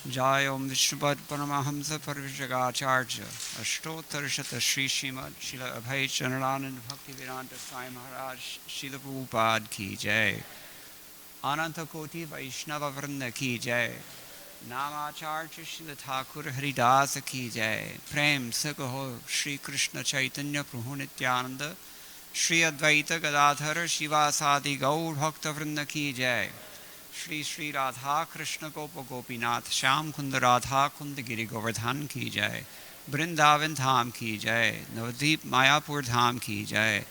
Jai Om Vishnupat Paramahamsa Parvishagacharya Ashtotar Shata Shri Srimad Srila Abhay Chanranand Bhakti Vedanta Swami Maharaj Srila Prabhupada Ki Jai Ananta Koti Vaishnava Vrinda Ki Jai Namacharya Srila Thakur Haridasa Ki Jai Prem Sakaho Shri Krishna Chaitanya Prabhu Nityananda Shri Advaita Gadadhara Shivasadi Gaur Bhakta Vrinda Ki Jai Shri Shri Radha Krishna Gopa Gopinath Shyam Kunda Radha Kunda Giri Govardhan Ki Jai Vrindavan Dham Ki Jai Navadvip Mayapur Dham Ki Jai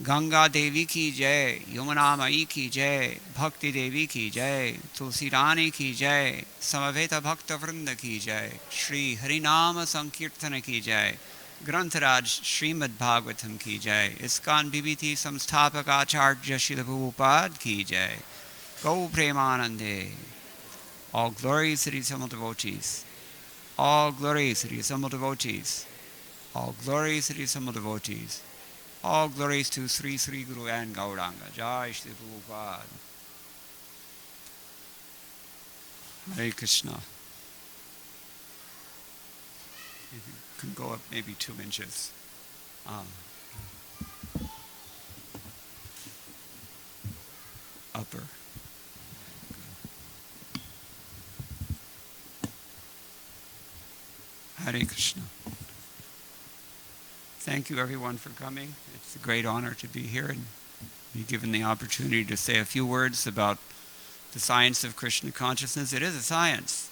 Ganga Devi Ki Jai Yamuna Mai Ki Jai Bhakti Devi Ki Jai Tulsi Rani Ki Jai Samaveta Bhakta Vrinda Ki Jai Shri Harinama Sankirtana Ki Jai Grantharaj Srimad Bhagavatam Ki Jai Iskan BBT Samsthapak Acharya Srila Prabhupada Ki Jai Go Premanande. All glories to the assembled devotees. All glories to the assembled devotees. All glories to the assembled devotees. All glories to Sri Sri Guru and Gauranga. Jai Shri Prabhupada. Hare Krishna. You can go up maybe 2 inches. Upper. Hare Krishna. Thank you everyone for coming. It's a great honor to be here and be given the opportunity to say a few words about the science of Krishna consciousness. It is a science.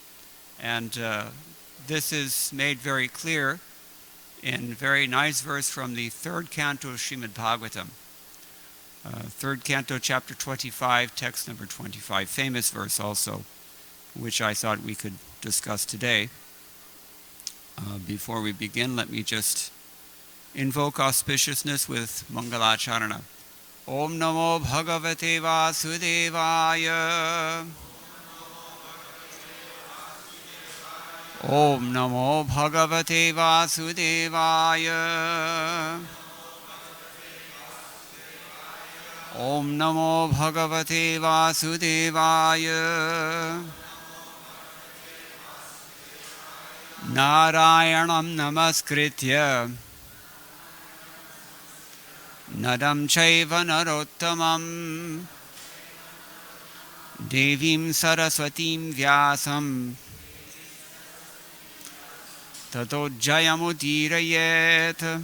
And this is made very clear in a very nice verse from the 3rd canto of Srimad Bhagavatam. 3rd canto, chapter 25, text number 25. Famous verse also, which I thought we could discuss today. Before we begin, let me just invoke auspiciousness with Mangalacharana. Om Namo Bhagavate Vasudevaya. Om Namo Bhagavate Vasudevaya. Om Namo Bhagavate Vasudevaya. Narayanam Namaskritya Nadam Chaiva Narottamam Devim Saraswatim Vyasam Tato Jayamudirayet.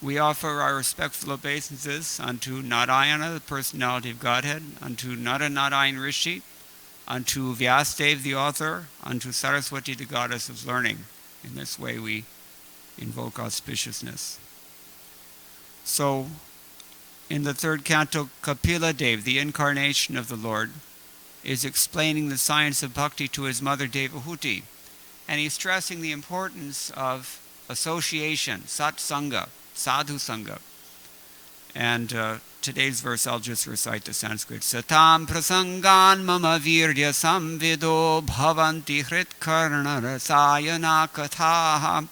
We offer our respectful obeisances unto Narayana, the personality of Godhead, unto Narayan Rishi, unto Vyasadeva, the author, unto Saraswati, the goddess of learning. In this way we invoke auspiciousness. So, in the 3rd canto, Kapila Dev, the incarnation of the Lord, is explaining the science of bhakti to his mother Devahuti. And he's stressing the importance of association, satsanga, sadhu sangha. And today's verse, I'll just recite the Sanskrit. Satam prasangan mama virya samvido bhavanti hrit karna rasayana kathaha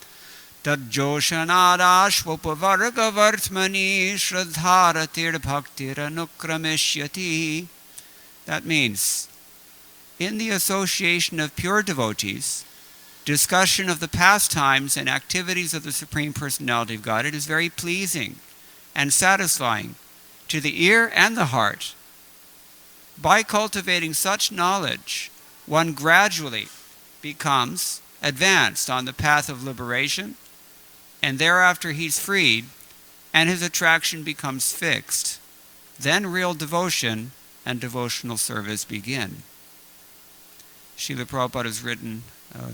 tadjoshanadashvopavarga vartmani shraddharatir bhaktir anukramishyati. That means, in the association of pure devotees, discussion of the pastimes and activities of the Supreme Personality of God, it is very pleasing and satisfying to the ear and the heart. By cultivating such knowledge, one gradually becomes advanced on the path of liberation, and thereafter he's freed, and his attraction becomes fixed. Then real devotion and devotional service begin. Srila Prabhupada has written a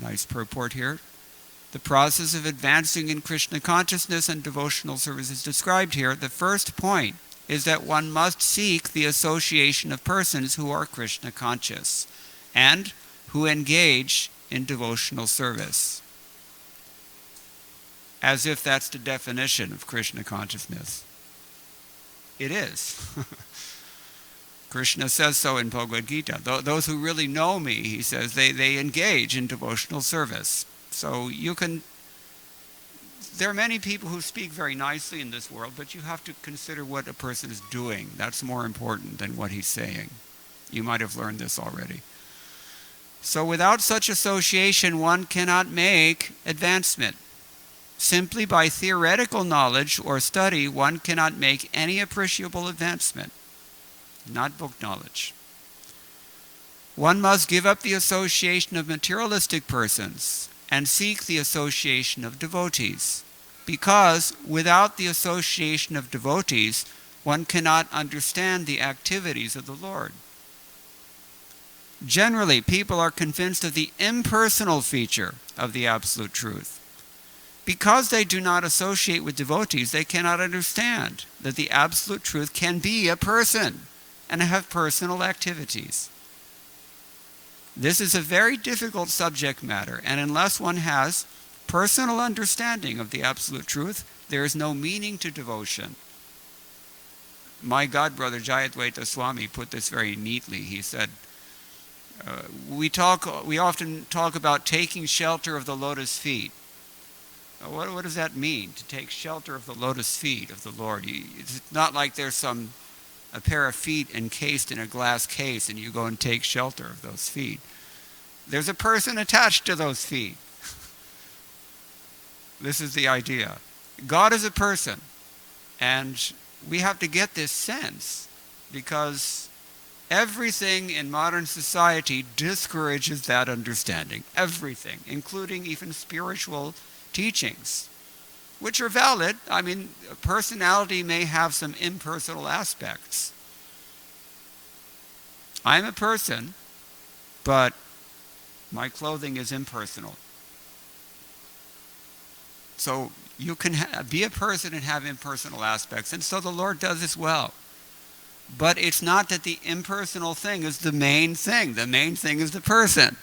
nice purport here. The process of advancing in Krishna consciousness and devotional service is described here. The first point is that one must seek the association of persons who are Krishna conscious and who engage in devotional service. As if that's the definition of Krishna consciousness. It is. Krishna says so in Bhagavad Gita. Those who really know me, he says, they engage in devotional service. So there are many people who speak very nicely in this world, but you have to consider what a person is doing. That's more important than what he's saying. You might have learned this already. So without such association, one cannot make advancement. Simply by theoretical knowledge or study, one cannot make any appreciable advancement, not book knowledge. One must give up the association of materialistic persons and seek the association of devotees, because without the association of devotees, one cannot understand the activities of the Lord. Generally, people are convinced of the impersonal feature of the Absolute Truth. Because they do not associate with devotees, they cannot understand that the Absolute Truth can be a person and have personal activities. This is a very difficult subject matter, and unless one has personal understanding of the Absolute Truth, there is no meaning to devotion. My godbrother Jayadvaita Swami put this very neatly. He said, we often talk about taking shelter of the lotus feet. What does that mean, to take shelter of the lotus feet of the Lord? It's not like there's a pair of feet encased in a glass case and you go and take shelter of those feet. There's a person attached to those feet. This is the idea. God is a person, and we have to get this sense, because everything in modern society discourages that understanding. Everything, including even spiritual teachings, which are valid. I mean, personality may have some impersonal aspects. I'm a person, but my clothing is impersonal. So you can be a person and have impersonal aspects, and so the Lord does as well. But it's not that the impersonal thing is the main thing. The main thing is the person.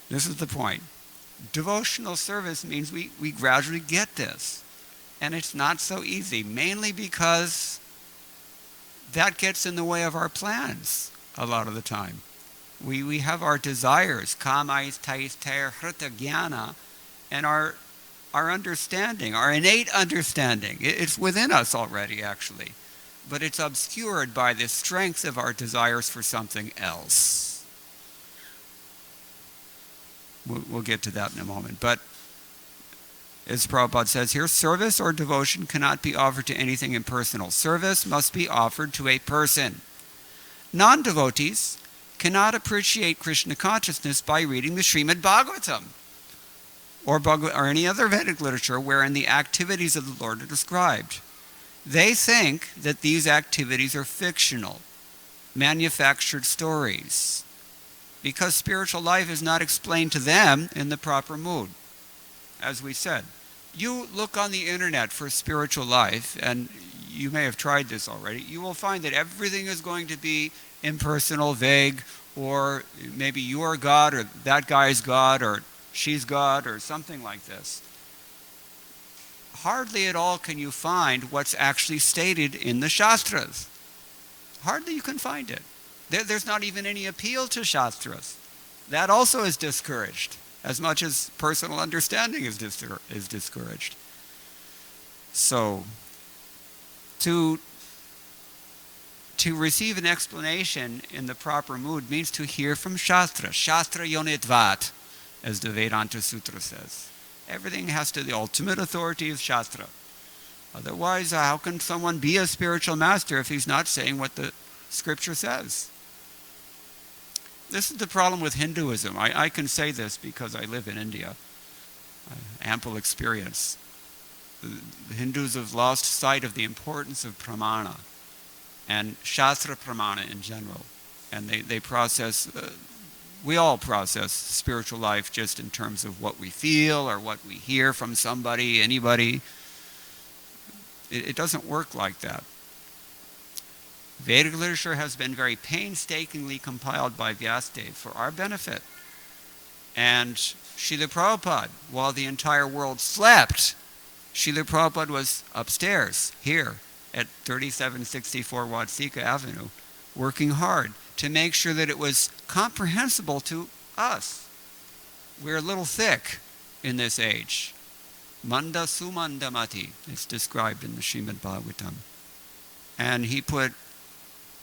This is the point. Devotional service means we gradually get this. And it's not so easy, mainly because that gets in the way of our plans a lot of the time. We have our desires, kamais, tais, ter, hrita, jnana, and our understanding, our innate understanding. It's within us already, actually. But it's obscured by the strength of our desires for something else. We'll get to that in a moment. But as Prabhupada says here, service or devotion cannot be offered to anything impersonal. Service must be offered to a person. Non-devotees cannot appreciate Krishna consciousness by reading the Srimad Bhagavatam or any other Vedic literature wherein the activities of the Lord are described. They think that these activities are fictional, manufactured stories, because spiritual life is not explained to them in the proper mood. As we said, you look on the internet for spiritual life, and you may have tried this already, you will find that everything is going to be impersonal, vague, or maybe you're God, or that guy's God, or she's God, or something like this. Hardly at all can you find what's actually stated in the Shastras. Hardly you can find it. There's not even any appeal to Shastras. That also is discouraged, as much as personal understanding is discouraged. So, to receive an explanation in the proper mood means to hear from Shastra. Shastra yonitvat, as the Vedanta Sutra says. Everything has to, the ultimate authority is Shastra. Otherwise, how can someone be a spiritual master if he's not saying what the scripture says? This is the problem with Hinduism. I can say this because I live in India. Ample experience. The Hindus have lost sight of the importance of pramana and Shastra pramana in general. And they process, we all process spiritual life just in terms of what we feel or what we hear from somebody, anybody. It doesn't work like that. Vedic literature has been very painstakingly compiled by Vyasadeva for our benefit. And Srila Prabhupada, while the entire world slept, Srila Prabhupada was upstairs, here, at 3764 Watsika Avenue, working hard to make sure that it was comprehensible to us. We're a little thick in this age. Manda sumandamati, it's described in the Srimad Bhagavatam. And he put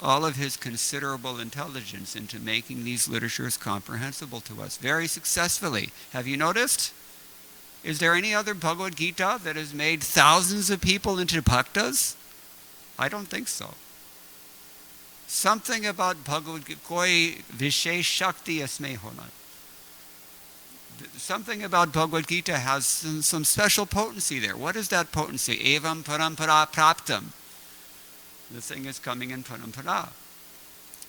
all of his considerable intelligence into making these literatures comprehensible to us very successfully. Have you noticed? Is there any other Bhagavad Gita that has made thousands of people into bhaktas? I don't think so. Something about Bhagavad Gita, koi vishesh shakti asme hona. Something about Bhagavad Gita has some special potency there. What is that potency? Evam parampara praptam. The thing is coming in parampara.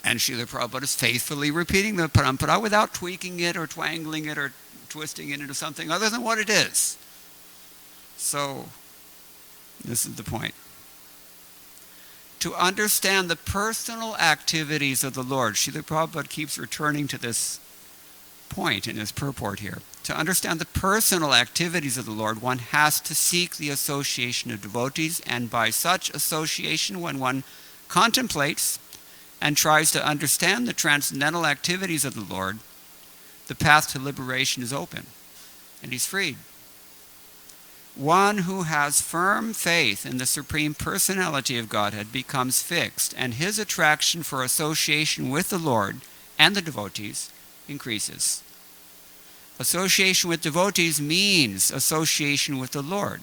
And Srila Prabhupada is faithfully repeating the parampara without tweaking it or twangling it or twisting it into something other than what it is. So, this is the point. To understand the personal activities of the Lord, Srila Prabhupada keeps returning to this point in his purport here. To understand the personal activities of the Lord, one has to seek the association of devotees, and by such association, when one contemplates and tries to understand the transcendental activities of the Lord, the path to liberation is open, and he's freed. One who has firm faith in the Supreme Personality of Godhead becomes fixed, and his attraction for association with the Lord and the devotees increases. Association with devotees means association with the Lord.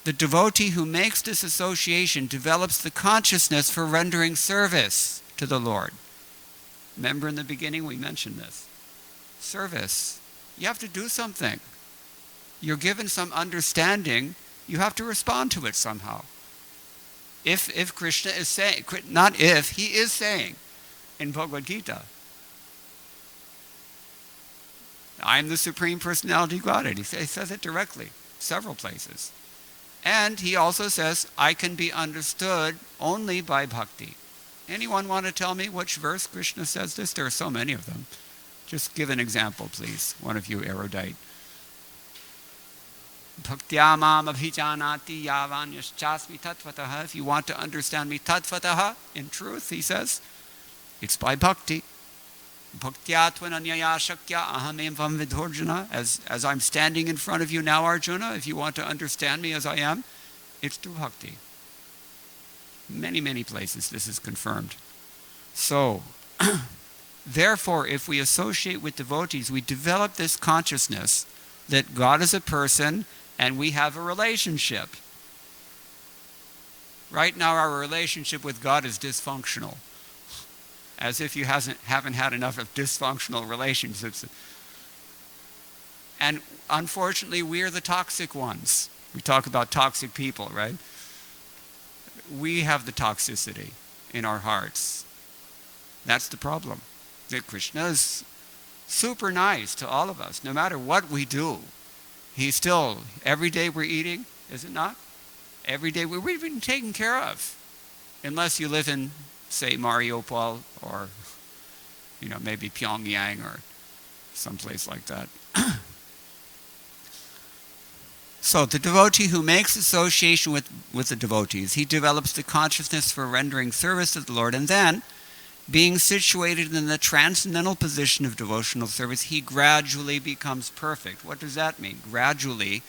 The devotee who makes this association develops the consciousness for rendering service to the Lord. Remember in the beginning we mentioned this. Service. You have to do something. You're given some understanding, you have to respond to it somehow. If Krishna is saying, not if, he is saying in Bhagavad Gita, I am the Supreme Personality of Godhead. He says it directly, several places. And he also says, I can be understood only by bhakti. Anyone want to tell me which verse Krishna says this? There are so many of them. Just give an example, please, one of you erudite. Bhaktya mam abhijanati yavan yaschasmi tattvataha. If you want to understand me tattvataha, in truth, he says, it's by bhakti. Bhaktya tvananyaya shakya aham evam vidhorjuna. As I'm standing in front of you now, Arjuna, if you want to understand me as I am, it's through bhakti. Many, many places this is confirmed. So, therefore, if we associate with devotees, we develop this consciousness that God is a person and we have a relationship. Right now, our relationship with God is dysfunctional. As if you haven't had enough of dysfunctional relationships. And unfortunately, we are the toxic ones. We talk about toxic people, right? We have the toxicity in our hearts. That's the problem. That Krishna is super nice to all of us, no matter what we do. He's still, every day we're eating, is it not? Every day we're being taken care of. Unless you live in, say, Mariupol or, maybe Pyongyang or someplace like that. So the devotee who makes association with the devotees, he develops the consciousness for rendering service to the Lord, and then, being situated in the transcendental position of devotional service, he gradually becomes perfect. What does that mean? Gradually.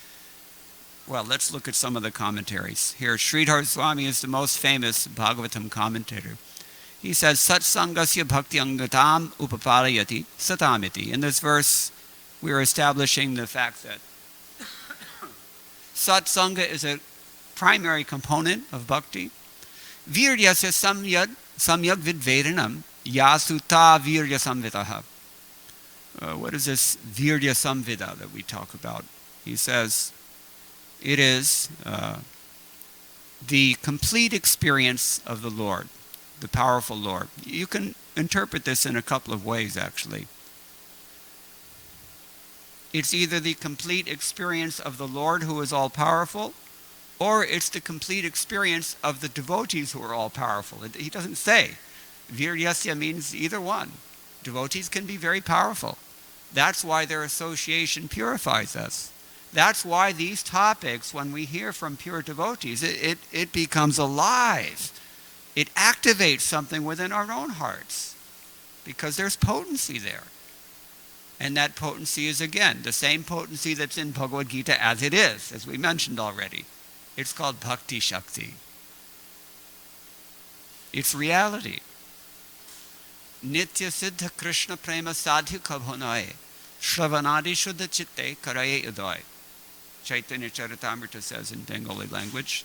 Well, let's look at some of the commentaries. Here, Sridhar Swami is the most famous Bhagavatam commentator. He says, Satsangasya bhakti angatam upapalayati satamiti. In this verse, we are establishing the fact that satsanga is a primary component of bhakti. Viryasya samyag vidvedanam yasuta virya samvitaha. What is this virya samvida that we talk about? He says, it is the complete experience of the Lord, the powerful Lord. You can interpret this in a couple of ways, actually. It's either the complete experience of the Lord who is all-powerful, or it's the complete experience of the devotees who are all-powerful. He doesn't say. Viryasya means either one. Devotees can be very powerful. That's why their association purifies us. That's why these topics, when we hear from pure devotees, it becomes alive. It activates something within our own hearts because there's potency there. And that potency is, again, the same potency that's in Bhagavad Gita as it is, as we mentioned already. It's called Bhakti Shakti. It's reality. Nitya Siddha Krishna Prema Sadhya Kabhonaye Shravanadi Shuddha Chitte Karaye Udoy. Chaitanya Charitamrita says in Bengali language.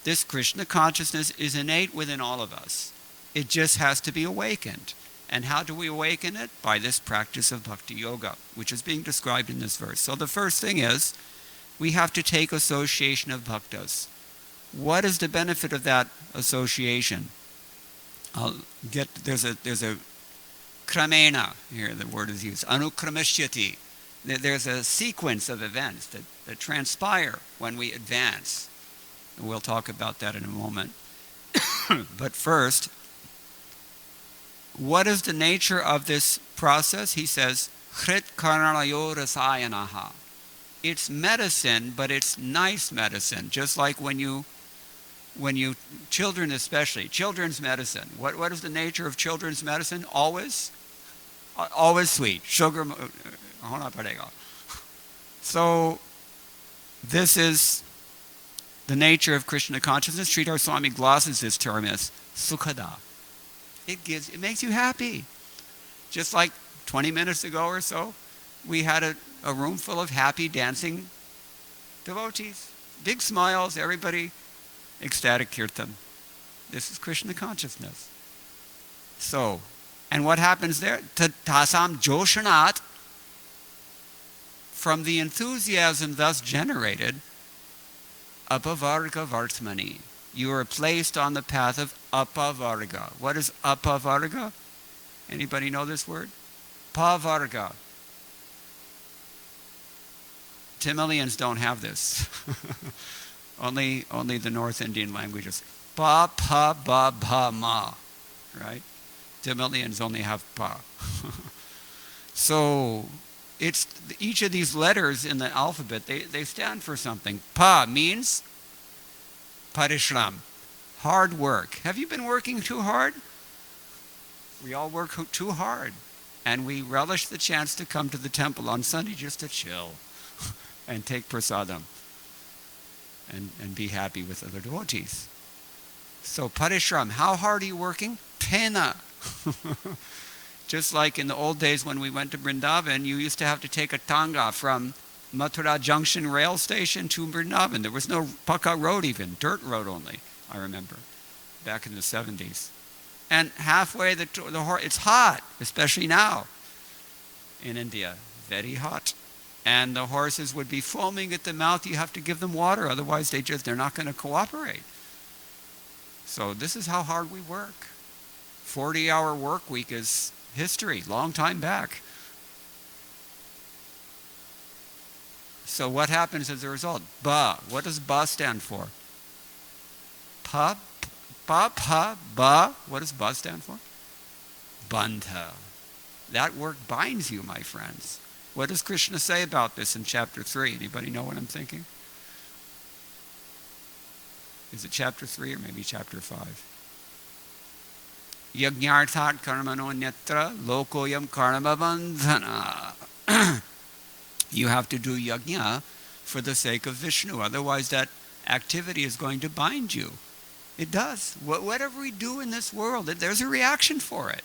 This Krishna consciousness is innate within all of us. It just has to be awakened. And how do we awaken it? By this practice of bhakti yoga, which is being described in this verse. So the first thing is, we have to take association of bhaktas. What is the benefit of that association? There's a kramena, here the word is used, anukrameshyati. There's a sequence of events that transpire when we advance. And we'll talk about that in a moment. But first, what is the nature of this process? He says, Hrit karanayo rasayanaha. It's medicine, but it's nice medicine. Just like when you children especially, children's medicine. What is the nature of children's medicine? Always sweet. Sugar. So this is the nature of Krishna consciousness. Sridhar Swami glosses this term as sukhada. It makes you happy. Just like 20 minutes ago or so, we had a room full of happy, dancing devotees. Big smiles, everybody ecstatic kirtan. This is Krishna consciousness. So, and what happens there? Tasam joshanat, from the enthusiasm thus generated, apavarga vartmani. You are placed on the path of apavarga. What is apavarga? Anybody know this word? Pavarga. Tamilians don't have this. only the North Indian languages. Pa, pa, ba, ba, ma. Right? Tamilians only have pa. So, it's each of these letters in the alphabet, they stand for something. Pa means parishram, hard work. Have you been working too hard? We all work too hard. And we relish the chance to come to the temple on Sunday just to chill and take prasadam and be happy with other devotees. So parishram, how hard are you working? Pena. Just like in the old days when we went to Vrindavan, you used to have to take a tanga from Mathura Junction rail station to Vrindavan. There was no paka road even, dirt road only, I remember, back in the 70s. And halfway the horse, it's hot, especially now in India, very hot. And the horses would be foaming at the mouth. You have to give them water, otherwise they're not going to cooperate. So this is how hard we work. 40-hour work week is history, long time back. So what happens as a result? Ba. What does ba stand for? Pa, ba. What does ba stand for? Bandha. That work binds you, my friends. What does Krishna say about this in chapter 3? Anybody know what I'm thinking? Is it chapter 3 or maybe chapter 5? Yajñarthat karmano nyatra lokoyam karma bandhana. You have to do yajna for the sake of Vishnu. Otherwise that activity is going to bind you. It does. Whatever we do in this world, there's a reaction for it.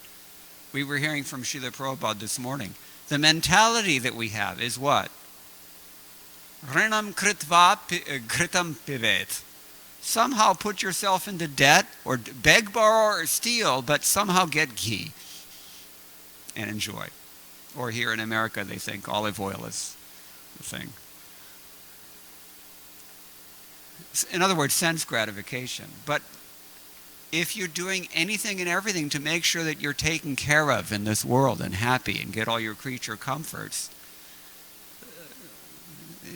We were hearing from Srila Prabhupada this morning. The mentality that we have is what? Rinam kritva kritam pivet. Somehow put yourself into debt, or beg, borrow, or steal, but somehow get ghee and enjoy. Or here in America, they think olive oil is the thing. In other words, sense gratification. But if you're doing anything and everything to make sure that you're taken care of in this world and happy and get all your creature comforts,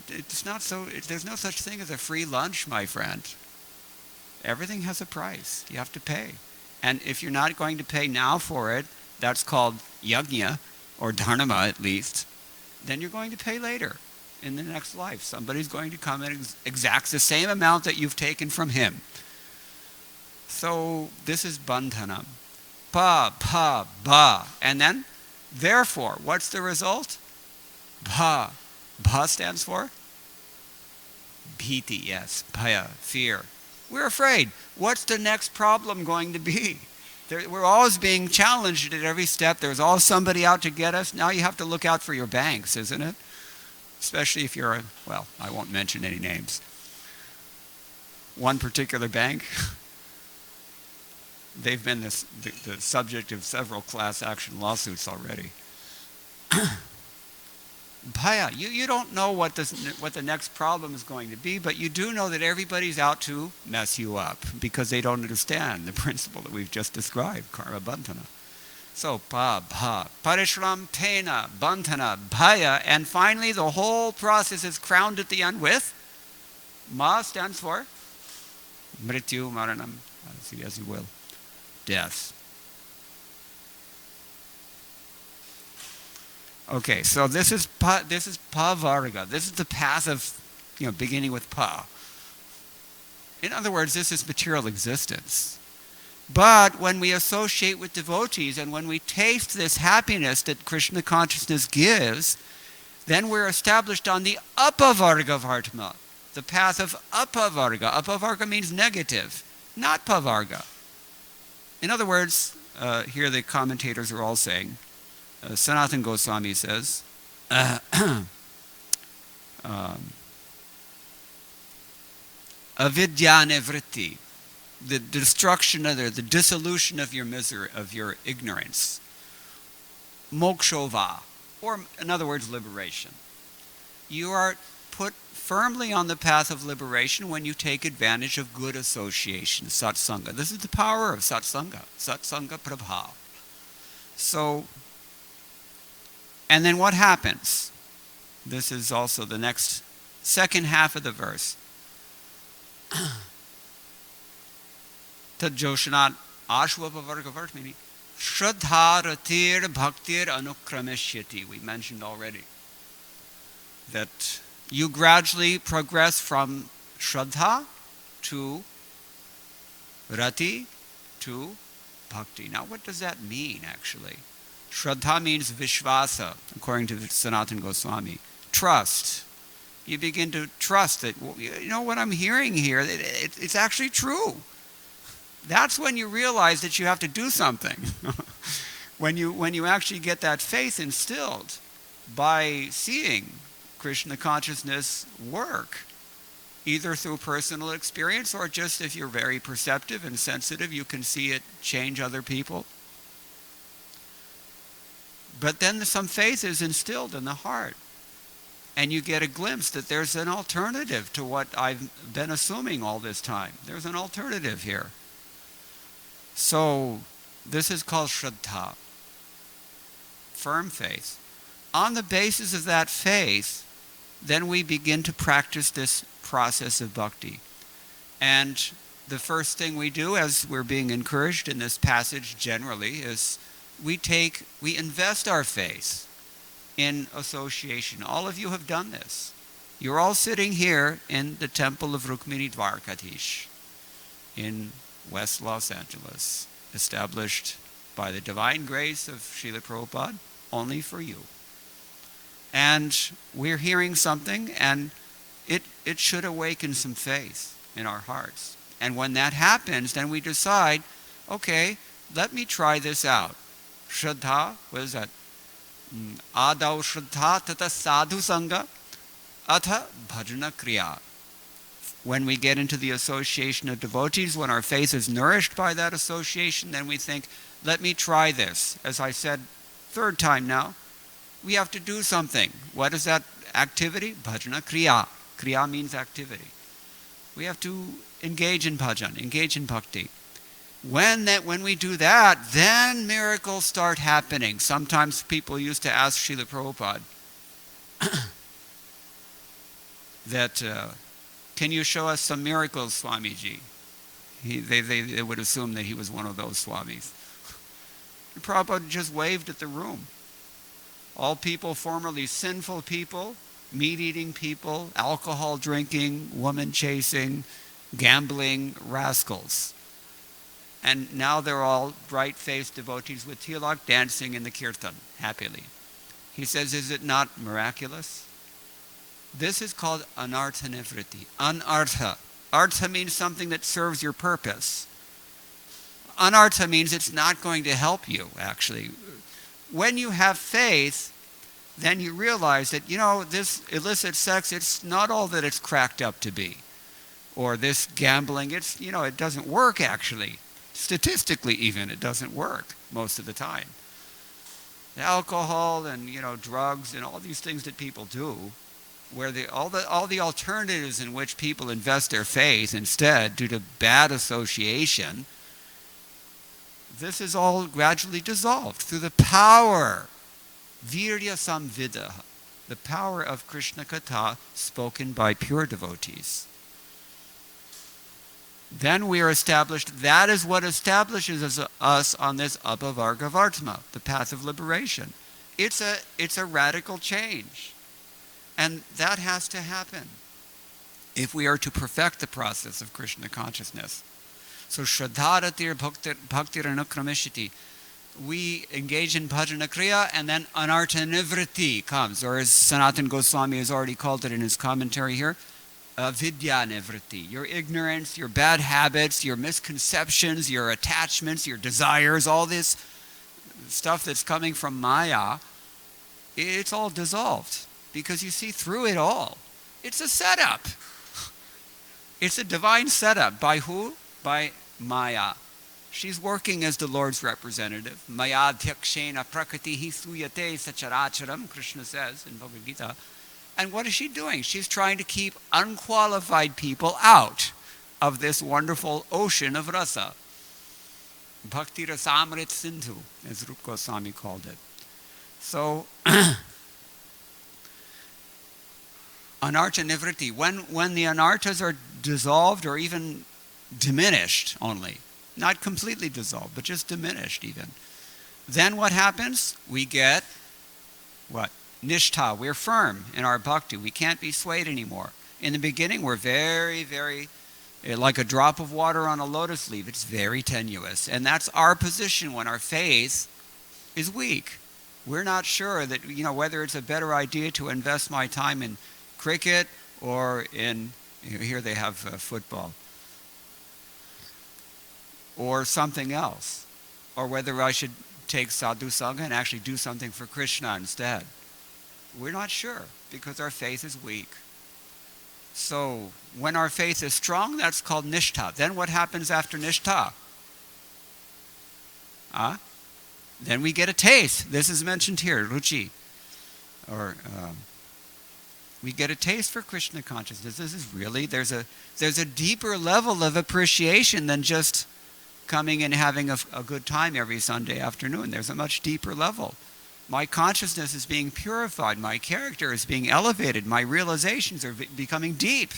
it's not so. There's no such thing as a free lunch, my friend. Everything has a price. You have to pay. And if you're not going to pay now for it, that's called yajna, or dharma at least, then you're going to pay later in the next life. Somebody's going to come and exact the same amount that you've taken from him. So this is bandhanam. Pa, ba. And then, therefore, what's the result? Bha. Bha stands for? Bhiti, yes. Bhaya, fear. We're afraid. What's the next problem going to be? We're always being challenged at every step. There's always somebody out to get us. Now you have to look out for your banks, isn't it? Especially if you're I won't mention any names. One particular bank, they've been the subject of several class action lawsuits already. Bhaya, you don't know what the next problem is going to be, but you do know that everybody's out to mess you up because they don't understand the principle that we've just described, karma bandhana. So, pa, bha, parishram, tena, bandhana, bhaya, and finally the whole process is crowned at the end with ma stands for mrityu, maranam, as you will, death. Okay, so this is pa varga. This is the path of, beginning with pa. In other words, this is material existence. But when we associate with devotees and when we taste this happiness that Krishna consciousness gives, then we're established on the apavarga vartma, the path of apavarga. Apavarga means negative, not pavarga. In other words, here the commentators are all saying, Sanatana Goswami says, avidya nivritti, the destruction of the dissolution of your misery, of your ignorance. Mokshova, or in other words, liberation. You are put firmly on the path of liberation when you take advantage of good association, satsanga. This is the power of satsanga, satsanga prabha. So, and then what happens? This is also the next second half of the verse. Tadjoshanat ashwapavargavartmini shraddha ratir bhaktir anukrameshyati. We mentioned already that you gradually progress from shraddha to rati to bhakti. Now what does that mean actually? Shraddha means vishvasa, according to Sanatana Goswami. Trust. You begin to trust that, what I'm hearing here, it's actually true. That's when you realize that you have to do something. when you actually get that faith instilled by seeing Krishna consciousness work, either through personal experience or just if you're very perceptive and sensitive, you can see it change other people. But then some faith is instilled in the heart. And you get a glimpse that there's an alternative to what I've been assuming all this time. There's an alternative here. So this is called shraddha, firm faith. On the basis of that faith, then we begin to practice this process of bhakti. And the first thing we do, as we're being encouraged in this passage generally, is we invest our faith in association. All of you have done this. You're all sitting here in the temple of Rukmini Dwarkadhish in West Los Angeles, established by the divine grace of Srila Prabhupada, only for you. And we're hearing something, and it should awaken some faith in our hearts. And when that happens, then we decide, okay, let me try this out. Shraddha, what is that? Adau Shraddha tata sadhu sangha atha bhajana kriya. When we get into the association of devotees, when our faith is nourished by that association, then we think, let me try this. As I said, third time now, we have to do something. What is that activity? Bhajana kriya. Kriya means activity. We have to engage in bhajan, engage in bhakti. When we do that, then miracles start happening. Sometimes people used to ask Srila Prabhupada that, can you show us some miracles, Swamiji? They would assume that he was one of those Swamis. And Prabhupada just waved at the room. All people formerly sinful people, meat-eating people, alcohol drinking, woman chasing, gambling rascals. And now they're all bright-faced devotees with tilak dancing in the kirtan, happily. He says, is it not miraculous? This is called anartha nivritti. Anartha. Artha means something that serves your purpose. Anartha means it's not going to help you, actually. When you have faith, then you realize that, this illicit sex, it's not all that it's cracked up to be. Or this gambling, it doesn't work, actually. Statistically, even, it doesn't work most of the time. The alcohol and, drugs and all these things that people do, where all the alternatives in which people invest their faith instead due to bad association, this is all gradually dissolved through the power, virya samvidaha, the power of Krishna Katha spoken by pure devotees. Then we are established, that is what establishes us on this Abhavargavartma, the path of liberation. It's a radical change. And that has to happen if we are to perfect the process of Krishna consciousness. So Shraddharatir Bhaktir Anukramishiti. We engage in bhajana kriya and then anartha nivriti comes, or as Sanatana Goswami has already called it in his commentary here, vidya nivriti. Your ignorance, your bad habits, your misconceptions, your attachments, your desires, all this stuff that's coming from Maya, it's all dissolved. Because you see through it all. It's a setup. It's a divine setup. By who? By Maya. She's working as the Lord's representative. Maya dhyakshena prakritihi suyate sacharacharam, Krishna says in Bhagavad Gita. And what is she doing? She's trying to keep unqualified people out of this wonderful ocean of rasa. Bhakti rasamrit sindhu, as Rupa Goswami called it. So, anartha nivriti, when the anarthas are dissolved or even diminished only, not completely dissolved, but just diminished even, then what happens? We get what? Nishtha. We're firm in our bhakti. We can't be swayed anymore. In the beginning, we're very, very, like a drop of water on a lotus leaf. It's very tenuous. And that's our position when our faith is weak. We're not sure that, whether it's a better idea to invest my time in cricket or in, here they have football, or something else, or whether I should take sadhu sangha and actually do something for Krishna instead. We're not sure because our faith is weak. So when our faith is strong, that's called nishtha. Then what happens after nishtha? Then we get a taste. This is mentioned here, ruchi, or we get a taste for Krishna consciousness. This is really, there's a deeper level of appreciation than just coming and having a good time every Sunday afternoon. There's a much deeper level. My consciousness is being purified. My character is being elevated. My realizations are becoming deep.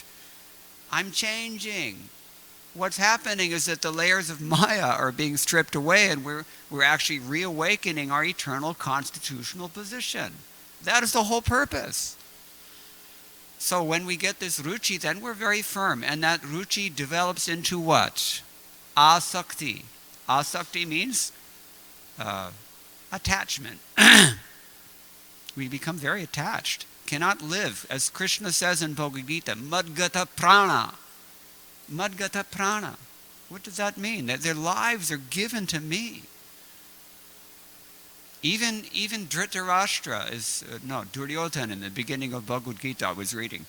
I'm changing. What's happening is that the layers of Maya are being stripped away and we're actually reawakening our eternal constitutional position. That is the whole purpose. So when we get this ruchi, then we're very firm. And that ruchi develops into what? Asakti. Asakti means attachment. We become very attached. Cannot live, as Krishna says in Bhagavad Gita, madgata prana. Madgata prana. What does that mean? That their lives are given to me. Even Dhritarashtra Duryodhana in the beginning of Bhagavad Gita I was reading.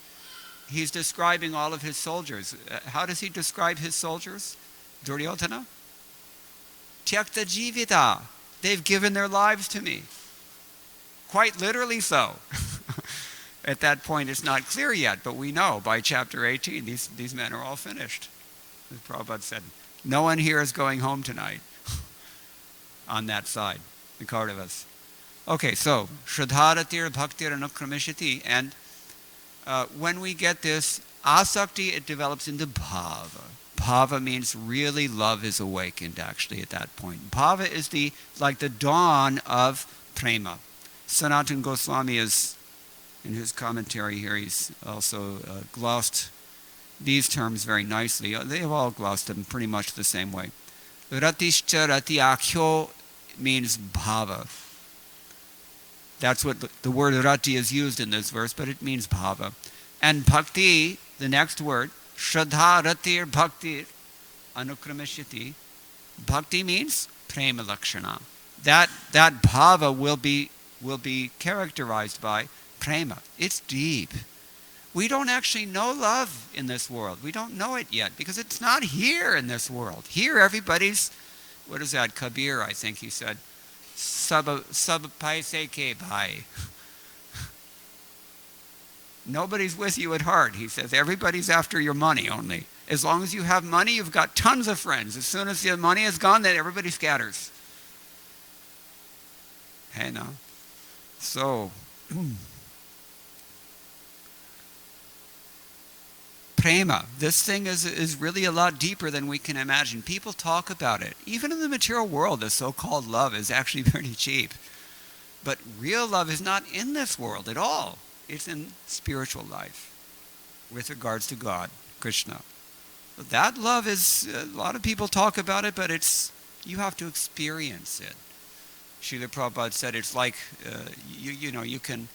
He's describing all of his soldiers. How does he describe his soldiers? Duryodhana? Tyakta jivita. They've given their lives to me. Quite literally so. At that point it's not clear yet, but we know by chapter 18 these men are all finished. As Prabhupada said, no one here is going home tonight on that side, the Kauravas. Okay, so Shraddharatir Bhaktir Anukramishati, and when we get this asakti, it develops into bhava. Bhava means really love is awakened actually at that point. Bhava is like the dawn of prema. Sanatana Goswami is, in his commentary here, he's also glossed these terms very nicely. They have all glossed them pretty much the same way. Ratishcha ratiakhyo means bhava. That's what the word rati is used in this verse, but it means bhava. And bhakti, the next word, Shraddha ratir bhaktir anukramashyati. Bhakti means prema lakshana. That bhava will be characterized by prema. It's deep. We don't actually know love in this world. We don't know it yet because it's not here in this world. Here everybody's, what is that, Kabir, I think he said, sab paise ke bhai. Nobody's with you at heart, he says. Everybody's after your money only. As long as you have money, you've got tons of friends. As soon as the money is gone, then everybody scatters. Hey, now. So, prema, this thing is really a lot deeper than we can imagine. People talk about it. Even in the material world, the so-called love is actually pretty cheap. But real love is not in this world at all. It's in spiritual life with regards to God, Krishna. But that love is, a lot of people talk about it, but you have to experience it. Srila Prabhupada said it's like, you can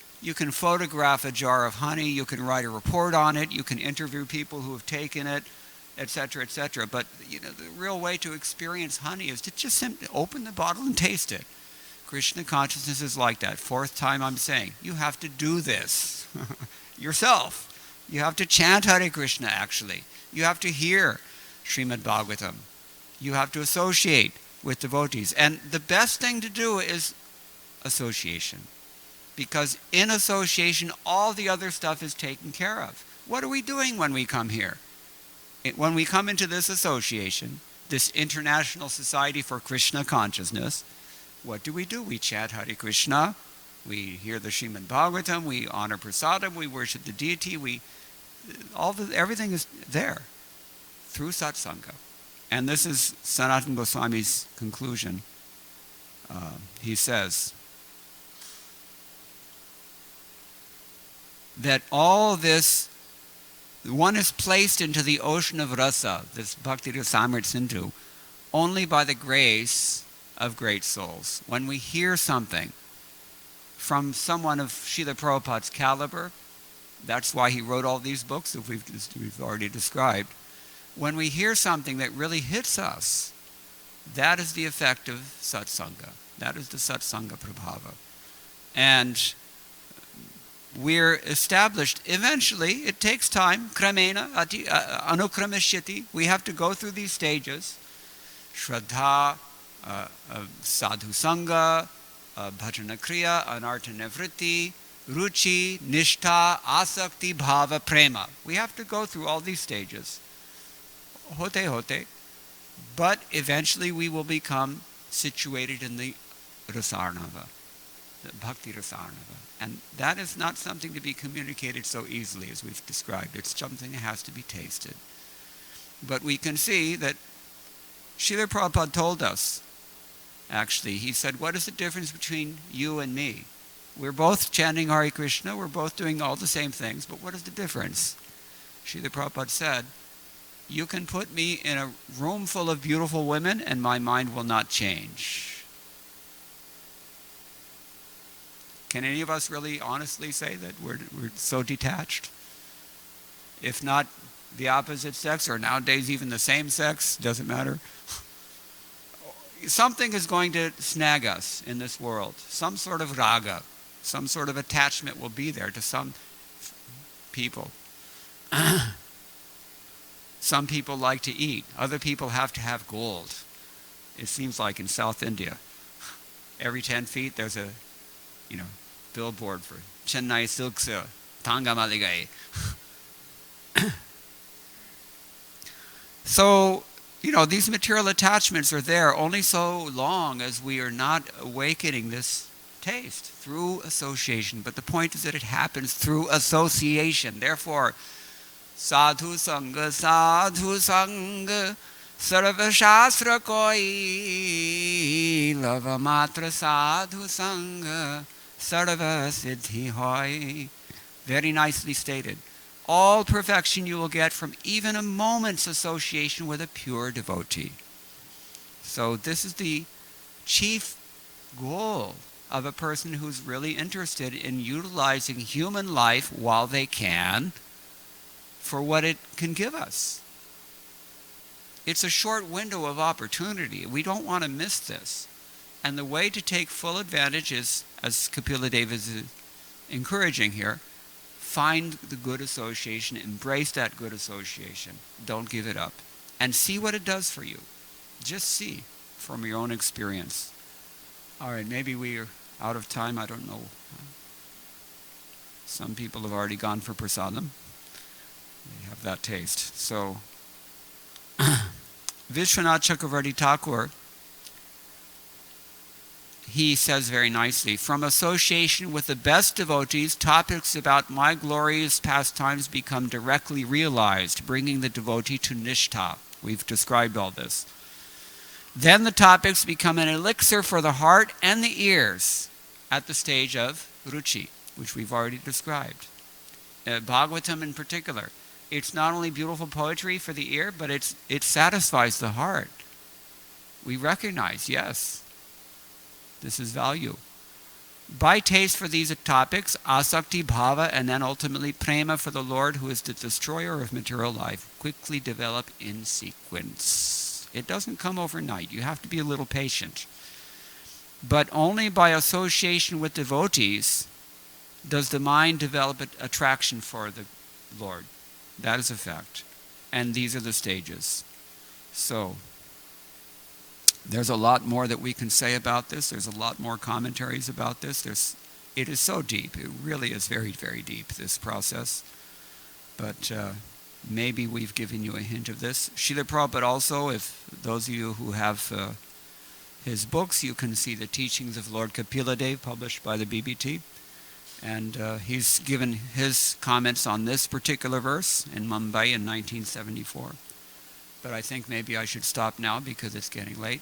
photograph a jar of honey, you can write a report on it, you can interview people who have taken it, etc., etc. But the real way to experience honey is to just simply open the bottle and taste it. Krishna consciousness is like that. Fourth time I'm saying, you have to do this yourself. You have to chant Hare Krishna, actually. You have to hear Srimad Bhagavatam. You have to associate with devotees. And the best thing to do is association. Because in association, all the other stuff is taken care of. What are we doing when we come here? When we come into this association, this International Society for Krishna Consciousness, what do? We chant Hare Krishna, we hear the Srimad Bhagavatam, we honor prasadam, we worship the deity, everything is there through satsanga. And this is Sanatana Goswami's conclusion. He says that all this, one is placed into the ocean of rasa, this bhakti rasamrit sindhu, only by the grace of great souls. When we hear something from someone of Srila Prabhupada's caliber, that's why he wrote all these books that we've already described. When we hear something that really hits us, that is the effect of satsanga. That is the satsanga prabhava. And we're established, eventually, it takes time, kramena, anukramashyati. We have to go through these stages. Shraddha, sadhu sangha, bhajana kriya, anartha nivritti, ruchi, nishtha, asakti, bhava, prema. We have to go through all these stages. Hote. But eventually we will become situated in the rasarnava, the bhakti rasarnava. And that is not something to be communicated so easily as we've described. It's something that has to be tasted. But we can see that Srila Prabhupada told us, actually, he said, what is the difference between you and me? We're both chanting Hare Krishna, we're both doing all the same things, but what is the difference? Srila Prabhupada said, you can put me in a room full of beautiful women and my mind will not change. Can any of us really honestly say that we're so detached? If not the opposite sex, or nowadays even the same sex, doesn't matter. Something is going to snag us in this world. Some sort of raga, some sort of attachment will be there to some people. Some people like to eat. Other people have to have gold. It seems like in South India, every 10 feet there's a, billboard for Chennai silk tanga maligai. So, these material attachments are there only so long as we are not awakening this taste through association. But the point is that it happens through association. Therefore, sadhu sangha, sarva shastra koi, lava matra sadhu sangha, sarva siddhi hoy. Very nicely stated. All perfection you will get from even a moment's association with a pure devotee. So this is the chief goal of a person who's really interested in utilizing human life while they can for what it can give us. It's a short window of opportunity. We don't want to miss this. And the way to take full advantage is, as Kapila Deva is encouraging here, find the good association, embrace that good association. Don't give it up. And see what it does for you. Just see from your own experience. All right, maybe we are out of time. I don't know. Some people have already gone for prasadam. They have that taste. So, Vishwanath Chakravarti Thakur, he says very nicely, from association with the best devotees, topics about my glorious pastimes become directly realized, bringing the devotee to nishtha. We've described all this. Then the topics become an elixir for the heart and the ears at the stage of ruchi, which we've already described. Bhagavatam in particular. It's not only beautiful poetry for the ear, but it satisfies the heart. We recognize, yes, this is value. By taste for these topics, asakti, bhava, and then ultimately prema for the Lord, who is the destroyer of material life, quickly develop in sequence. It doesn't come overnight. You have to be a little patient. But only by association with devotees does the mind develop an attraction for the Lord. That is a fact. And these are the stages. So, there's a lot more that we can say about this. There's a lot more commentaries about this. It is so deep. It really is very, very deep, this process. But maybe we've given you a hint of this. Srila Prabhupada also, if those of you who have his books, you can see the teachings of Lord Kapila Deva published by the BBT. And he's given his comments on this particular verse in Mumbai in 1974. But I think maybe I should stop now because it's getting late.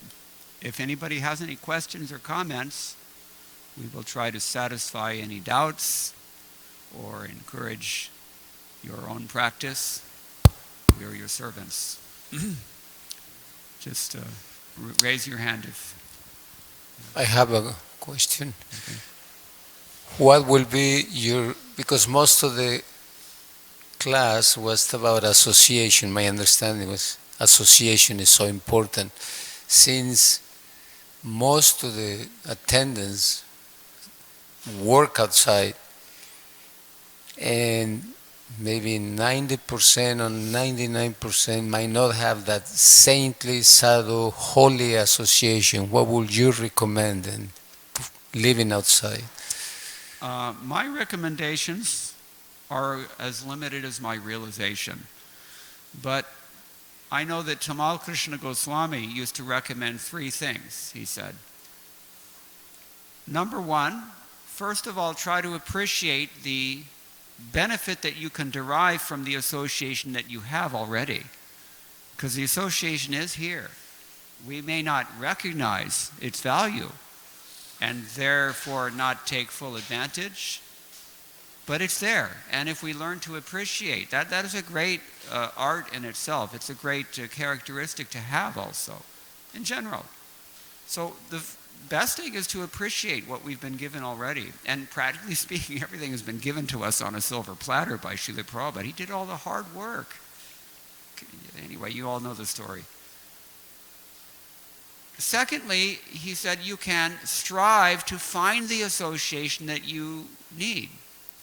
If anybody has any questions or comments, we will try to satisfy any doubts or encourage your own practice. We are your servants. Just raise your hand if... I have a question. Okay. What will be your, because most of the class was about association, my understanding was association is so important. Since most of the attendants work outside and maybe 90% or 99% might not have that saintly, sadhu, holy association, what would you recommend in living outside? My recommendations are as limited as my realization. But I know that Tamal Krishna Goswami used to recommend 3 things, he said. Number 1, first of all, try to appreciate the benefit that you can derive from the association that you have already. Because the association is here. We may not recognize its value and therefore not take full advantage, but it's there. And if we learn to appreciate, that is a great art in itself. It's a great characteristic to have also, in general. So the best thing is to appreciate what we've been given already. And practically speaking, everything has been given to us on a silver platter by Srila Prabhupada. He did all the hard work. Anyway, you all know the story. Secondly, he said you can strive to find the association that you need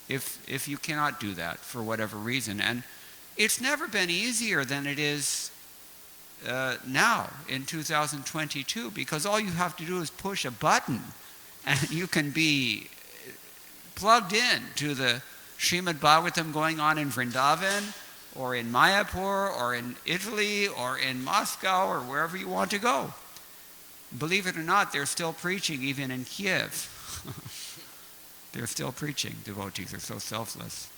if you cannot do that for whatever reason. And it's never been easier than it is now in 2022, because all you have to do is push a button and you can be plugged in to the Srimad Bhagavatam going on in Vrindavan or in Mayapur or in Italy or in Moscow or wherever you want to go. Believe it or not, they're still preaching even in Kiev. They're still preaching. Devotees are so selfless.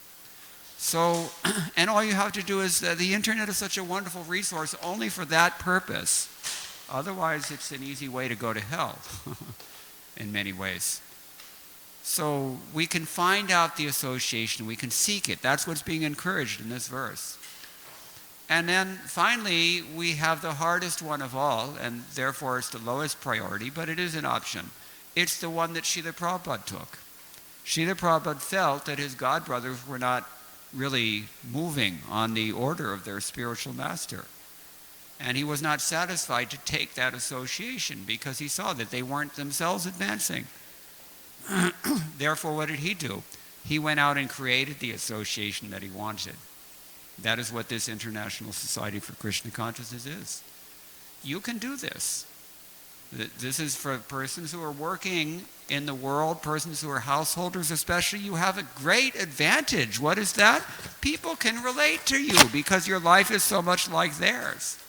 So, and all you have to do is, the internet is such a wonderful resource only for that purpose. Otherwise, it's an easy way to go to hell in many ways. So we can find out the association, we can seek it. That's what's being encouraged in this verse. And then finally, we have the hardest one of all, and therefore it's the lowest priority, but it is an option. It's the one that Srila Prabhupada took. Srila Prabhupada felt that his godbrothers were not really moving on the order of their spiritual master. And he was not satisfied to take that association because he saw that they weren't themselves advancing. Therefore, what did he do? He went out and created the association that he wanted. That is what this International Society for Krishna Consciousness is. You can do this. This is for persons who are working in the world, persons who are householders especially. You have a great advantage. What is that? People can relate to you because your life is so much like theirs.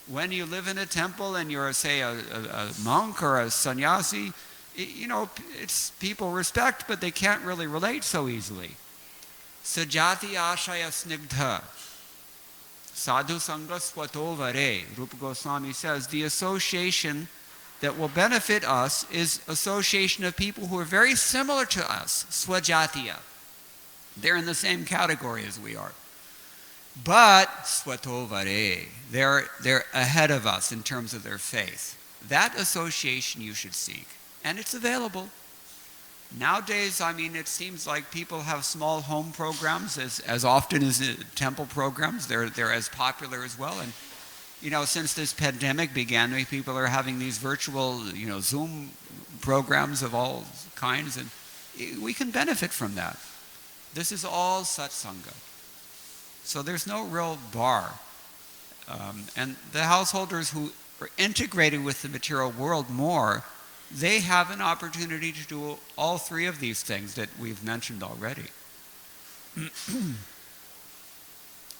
When you live in a temple and you're, say, a monk or a sannyasi, it's people respect, but they can't really relate so easily. Sajati ashaya snigdha. Sadhu sangha swato vare. Rupa Goswami says the association that will benefit us is association of people who are very similar to us, swajatiya. They're in the same category as we are. But swato vare, they're ahead of us in terms of their faith. That association you should seek, and it's available. Nowadays, it seems like people have small home programs as often as temple programs. They're as popular as well. And since this pandemic began, people are having these virtual, Zoom programs of all kinds, and we can benefit from that. This is all satsanga. So there's no real bar. And the householders who are integrated with the material world more, they have an opportunity to do all three of these things that we've mentioned already.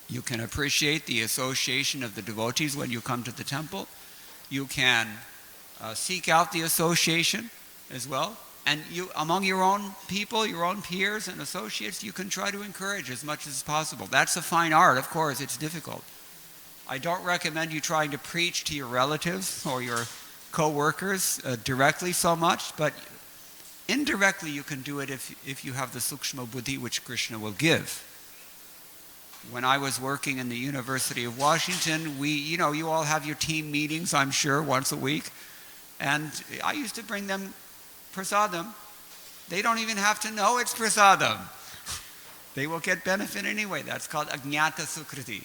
You can appreciate the association of the devotees when you come to the temple. You can seek out the association as well. And among your own people, your own peers and associates, you can try to encourage as much as possible. That's a fine art, of course, it's difficult. I don't recommend you trying to preach to your relatives or your co-workers directly so much, but indirectly you can do it if you have the sukshma buddhi which Krishna will give. When I was working in the University of Washington, you all have your team meetings, I'm sure, once a week, and I used to bring them prasadam. They don't even have to know it's prasadam. They will get benefit anyway. That's called ajñata sukriti.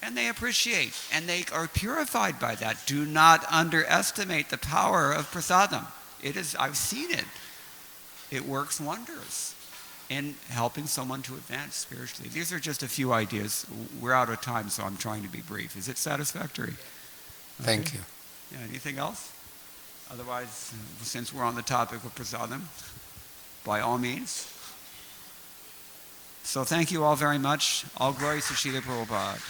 And they appreciate, and they are purified by that. Do not underestimate the power of prasadam. I've seen it. It works wonders in helping someone to advance spiritually. These are just a few ideas. We're out of time, so I'm trying to be brief. Is it satisfactory? Okay. Thank you. Yeah, anything else? Otherwise, since we're on the topic of prasadam, by all means. So thank you all very much. All glory to Srila Prabhupada.